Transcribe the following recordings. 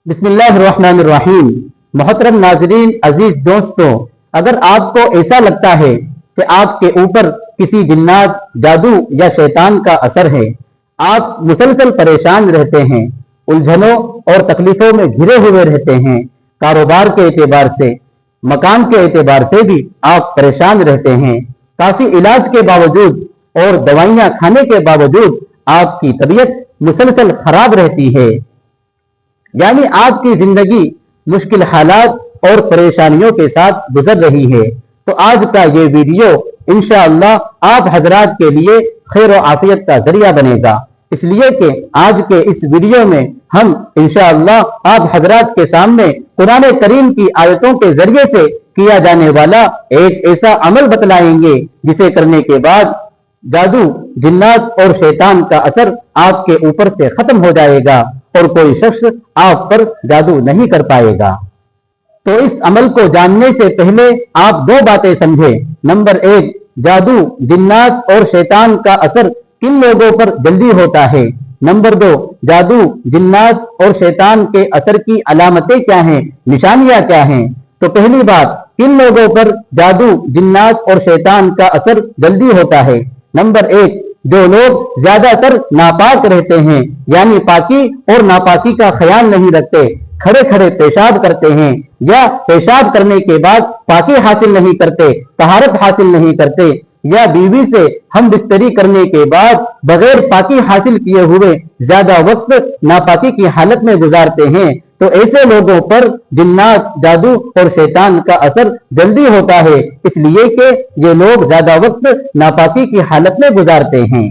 بسم اللہ الرحمن الرحیم۔ محترم ناظرین، عزیز دوستوں، اگر آپ کو ایسا لگتا ہے کہ آپ کے اوپر کسی جنات، جادو یا شیطان کا اثر ہے، آپ مسلسل پریشان رہتے ہیں، الجھنوں اور تکلیفوں میں گھرے ہوئے رہتے ہیں، کاروبار کے اعتبار سے، مکان کے اعتبار سے بھی آپ پریشان رہتے ہیں، کافی علاج کے باوجود اور دوائیاں کھانے کے باوجود آپ کی طبیعت مسلسل خراب رہتی ہے، یعنی آپ کی زندگی مشکل حالات اور پریشانیوں کے ساتھ گزر رہی ہے، تو آج کا یہ ویڈیو انشاءاللہ آپ حضرات کے لیے خیر و عافیت کا ذریعہ بنے گا، اس لیے کہ آج کے اس ویڈیو میں ہم انشاءاللہ آپ حضرات کے سامنے قرآن کریم کی آیتوں کے ذریعے سے کیا جانے والا ایک ایسا عمل بتلائیں گے جسے کرنے کے بعد جادو، جنات اور شیطان کا اثر آپ کے اوپر سے ختم ہو جائے گا اور کوئی شخص آپ پر جادو نہیں کر پائے گا۔ تو اس عمل کو جاننے سے پہلے آپ دو باتیں سمجھیں۔ نمبر ایک، جادو، جنات اور شیطان کا اثر کن لوگوں پر جلدی ہوتا ہے؟ نمبر دو، جادو، جنات اور شیطان کے اثر کی علامتیں کیا ہیں، نشانیاں کیا ہیں؟ تو پہلی بات، کن لوگوں پر جادو، جنات اور شیطان کا اثر جلدی ہوتا ہے؟ نمبر ایک، جو لوگ زیادہ تر ناپاک رہتے ہیں، یعنی پاکی اور ناپاکی کا خیال نہیں رکھتے، کھڑے کھڑے پیشاب کرتے ہیں یا پیشاب کرنے کے بعد پاکی حاصل نہیں کرتے، طہارت حاصل نہیں کرتے، یا بیوی سے ہم بستری کرنے کے بعد بغیر پاکی حاصل کیے ہوئے زیادہ وقت ناپاکی کی حالت میں گزارتے ہیں، تو ایسے لوگوں پر جنات، جادو اور شیطان کا اثر جلدی ہوتا ہے، اس لیے کہ یہ لوگ زیادہ وقت ناپاکی کی حالت میں گزارتے ہیں۔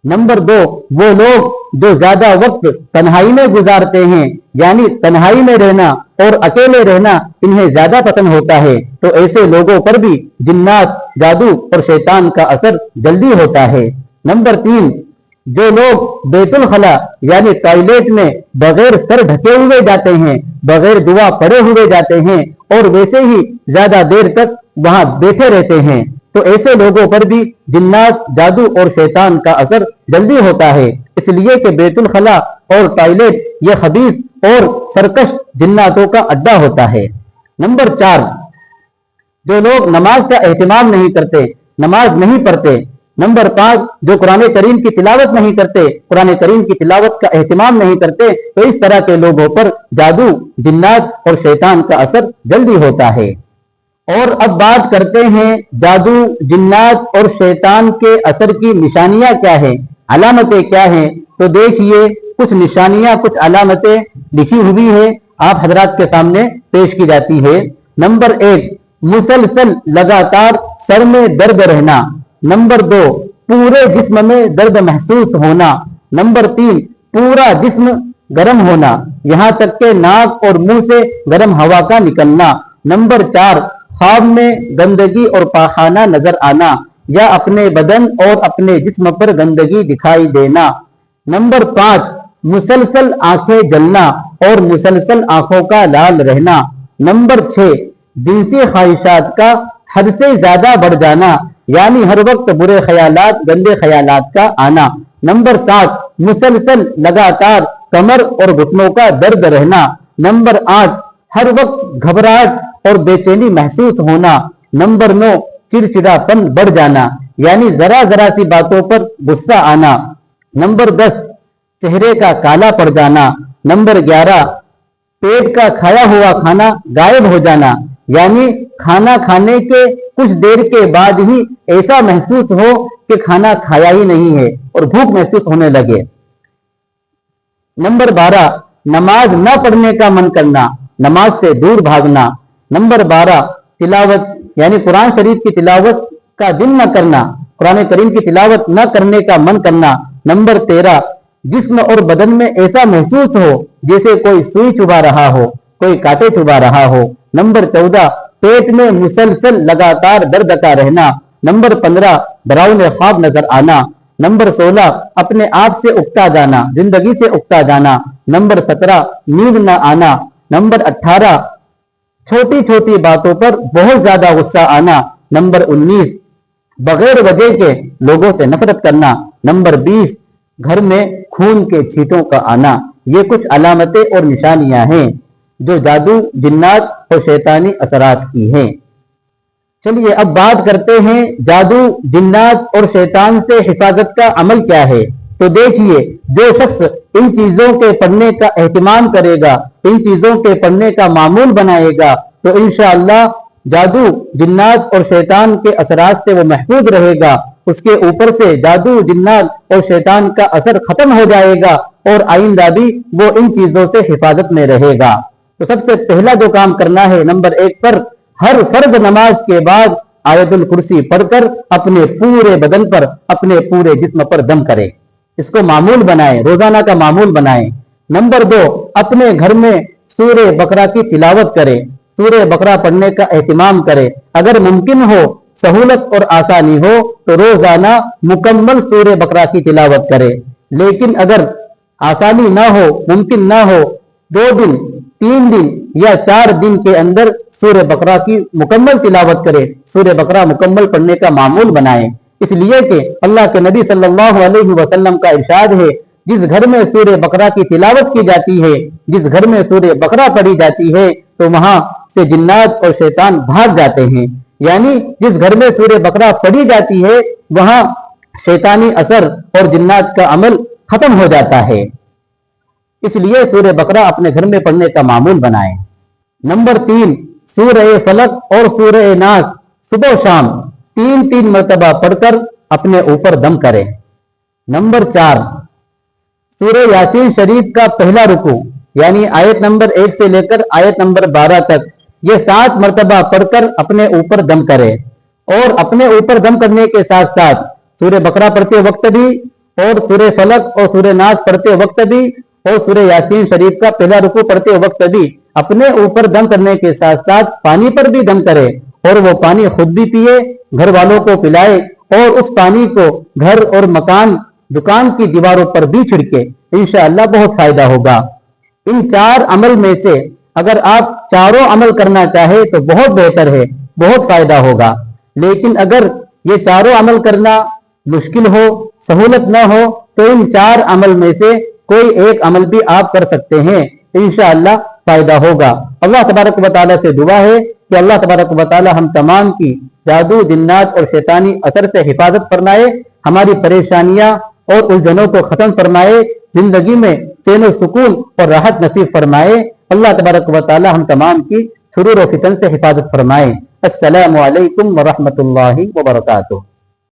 نمبر دو، وہ لوگ جو زیادہ وقت تنہائی میں گزارتے ہیں، یعنی تنہائی میں رہنا اور اکیلے رہنا انہیں زیادہ پسند ہوتا ہے، تو ایسے لوگوں پر بھی جنات، جادو اور شیطان کا اثر جلدی ہوتا ہے۔ نمبر تین، جو لوگ بیت الخلا یعنی ٹوائلٹ میں بغیر سر ڈھکے ہوئے جاتے ہیں، بغیر دعا پڑے ہوئے جاتے ہیں اور ویسے ہی زیادہ دیر تک وہاں بیٹھے رہتے ہیں، تو ایسے لوگوں پر بھی جنات، جادو اور شیطان کا اثر جلدی ہوتا ہے، اس لیے کہ بیت الخلا اور ٹوائلٹ یہ خبیث اور سرکش جناتوں کا اڈا ہوتا ہے۔ نمبر چار، جو لوگ نماز کا اہتمام نہیں کرتے، نماز نہیں پڑھتے۔ نمبر پانچ، جو قرآن کریم کی تلاوت نہیں کرتے، قرآن کریم کی تلاوت کا اہتمام نہیں کرتے، تو اس طرح کے لوگوں پر جادو، جنات اور شیطان کا اثر جلدی ہوتا ہے۔ اور اب بات کرتے ہیں جادو، جنات اور شیطان کے اثر کی نشانیاں کیا ہیں، علامتیں کیا ہیں؟ تو دیکھیے، کچھ نشانیاں، کچھ علامتیں لکھی ہوئی ہیں، آپ حضرات کے سامنے پیش کی جاتی ہے۔ نمبر ایک، مسلسل لگاتار سر میں درد رہنا۔ نمبر دو، پورے جسم میں درد محسوس ہونا۔ نمبر تین، پورا جسم گرم ہونا، یہاں تک کہ ناک اور منہ سے گرم ہوا کا نکلنا۔ نمبر چار، خواب میں گندگی اور پاخانہ نظر آنا یا اپنے بدن اور اپنے جسم پر گندگی دکھائی دینا۔ نمبر پانچ، مسلسل آنکھیں جلنا اور مسلسل آنکھوں کا لال رہنا۔ نمبر چھ، جنسی خواہشات کا حد سے زیادہ بڑھ جانا، یعنی ہر وقت برے خیالات، گندے خیالات کا آنا۔ نمبر سات، مسلسل لگاتار کمر اور گھٹنوں کا درد رہنا۔ نمبر آٹھ، ہر وقت گھبراہٹ اور بے چینی محسوس ہونا۔ نمبر نو، چڑچڑاپن بڑھ جانا، یعنی ذرا ذرا سی باتوں پر غصہ آنا۔ نمبر 10، چہرے کا کالا پڑ جانا۔ نمبر 11، پیٹ کا کھایا ہوا کھانا غائب ہو جانا، یعنی کھانا کھانے کے کچھ دیر کے بعد ہی ایسا محسوس ہو کہ کھانا کھایا ہی نہیں ہے اور بھوک محسوس ہونے لگے۔ نمبر 12، نماز نہ پڑھنے کا من کرنا، نماز سے دور بھاگنا۔ نمبر 12، تلاوت یعنی قرآن شریف کی تلاوت کا دل نہ کرنا، قرآن کریم کی تلاوت نہ کرنے کا من کرنا۔ نمبر 13، جسم اور بدن میں ایسا محسوس ہو جیسے کوئی سوئی چبا رہا ہو، کوئی کانٹے چبا رہا ہو۔ نمبر 14، پیٹ میں مسلسل لگاتار درد کا رہنا۔ نمبر 15، ڈراؤنے خواب نظر آنا۔ نمبر 16، اپنے آپ سے اکتا جانا، زندگی سے اکتا جانا۔ نمبر 17، نیند نہ آنا۔ نمبر 18، چھوٹی چھوٹی باتوں پر بہت زیادہ غصہ آنا۔ نمبر 19، بغیر وجہ کے لوگوں سے نفرت کرنا۔ نمبر 20، گھر میں خون کے چھینٹوں کا آنا، یہ کچھ علامتیں اور نشانیاں ہیں جو جادو، جنات اور شیطانی اثرات کی ہیں۔ چلیے اب بات کرتے ہیں جادو، جنات اور شیطان سے حفاظت کا عمل کیا ہے۔ تو دیکھیے، جو شخص ان چیزوں کے پڑھنے کا اہتمام کرے گا، ان چیزوں کے پڑھنے کا معمول بنائے گا، تو انشاءاللہ جادو، جنات اور شیطان کے اثرات سے وہ محفوظ رہے گا۔ اس کے اوپر سے جادو، جنات اور شیطان کا اثر ختم ہو جائے گا اور آئندہ بھی وہ ان چیزوں سے حفاظت میں رہے گا۔ تو سب سے پہلا جو کام کرنا ہے، نمبر 1 پر ہر فرض نماز کے بعد آیت الکرسی پڑھ کر اپنے پورے بدن پر، اپنے پورے جسم پر دم کرے۔ اس کو معمول بنائیں، روزانہ کا معمول بنائیں۔ نمبر 2، اپنے گھر میں سورہ بقرہ کی تلاوت کرے، سورہ بقرہ پڑھنے کا اہتمام کرے۔ اگر ممکن ہو، سہولت اور آسانی ہو تو روزانہ مکمل سورہ بقرہ کی تلاوت کرے، لیکن اگر آسانی نہ ہو، ممکن نہ ہو، 2 دن، 3 دن یا 4 دن کے اندر سورہ بقرہ کی مکمل تلاوت کرے، سورہ بقرہ مکمل پڑھنے کا معمول بنائے۔ اس لیے کہ اللہ کے نبی صلی اللہ علیہ وسلم کا ارشاد ہے، جس گھر میں سورہ بقرہ کی تلاوت کی جاتی ہے، جس گھر میں سورہ بقرہ پڑھی جاتی ہے، تو وہاں سے جنات اور شیطان بھاگ جاتے ہیں۔ یعنی جس گھر میں سورہ بقرہ پڑھی جاتی ہے، وہاں شیطانی اثر اور جنات کا عمل ختم ہو جاتا ہے۔ اس لیے سورہ بقرہ اپنے گھر میں پڑھنے کا معمول بنائیں۔ نمبر 3، سورہ فلق اور سورہ ناس صبح و شام 3 مرتبہ پڑھ کر اپنے اوپر دم کریں۔ نمبر 4، سورہ یاسین شریف کا پہلا رکوع یعنی آیت نمبر 1 سے لے کر آیت نمبر 12 تک یہ 7 مرتبہ پڑھ کر اپنے اوپر دم کرے، اور اپنے اوپر دم کرنے کے ساتھ ساتھ سورہ بقرہ پڑھتے وقت بھی، اور سورہ فلق اور سورہ ناس پڑھتے وقت بھی، اور سورہ یاسین شریف کا پہلا رکوع پڑھتے وقت بھی اپنے اوپر دم کرنے کے ساتھ ساتھ پانی پر بھی دم کرے، اور وہ پانی خود بھی پیے، گھر والوں کو پلائے، اور اس پانی کو گھر اور مکان، دکان کی دیواروں پر بھی چھڑکے۔ انشاءاللہ بہت فائدہ ہوگا۔ ان 4 عمل میں سے اگر آپ چاروں عمل کرنا چاہے تو بہت بہتر ہے، بہت فائدہ ہوگا۔ لیکن اگر یہ چاروں عمل کرنا مشکل ہو، سہولت نہ ہو، تو ان 4 عمل میں سے کوئی ایک عمل بھی آپ کر سکتے ہیں، انشاءاللہ فائدہ ہوگا۔ اللہ تبارک و تعالیٰ سے دعا ہے کہ اللہ تبارک و تعالیٰ ہم تمام کی جادو، جنات اور شیطانی اثر سے حفاظت فرمائے، ہماری پریشانیاں اور الجھنوں کو ختم فرمائے، زندگی میں چین و سکون اور راحت نصیب فرمائے۔ اللہ تبارک و تعالیٰ ہم تمام کی شرور و فتن سے حفاظت فرمائے۔ السلام علیکم ورحمۃ اللہ وبرکاتہ۔